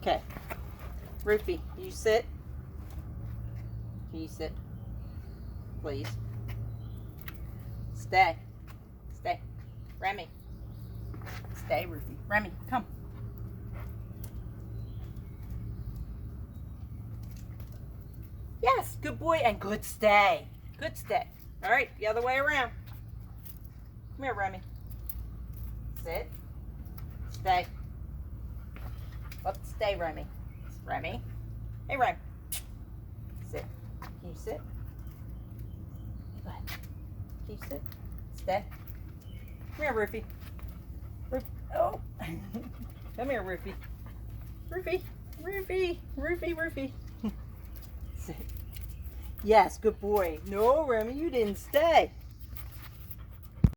Okay. Rufy, you sit. Can you sit? Please. Stay. Stay. Remy. Stay, Rufy. Remy, come. Yes, good boy and good stay. Good stay. All right, the other way around. Come here, Remy. Sit. Stay. Up, stay, Remy. Remy. Hey, Remy. Sit. Can you sit? Go ahead. Can you sit? Stay. Come here, Rufy. Rufy. Oh. Come here, Rufy. Rufy. Rufy. Rufy. Rufy. Sit. Yes, good boy. No, Remy, you didn't stay.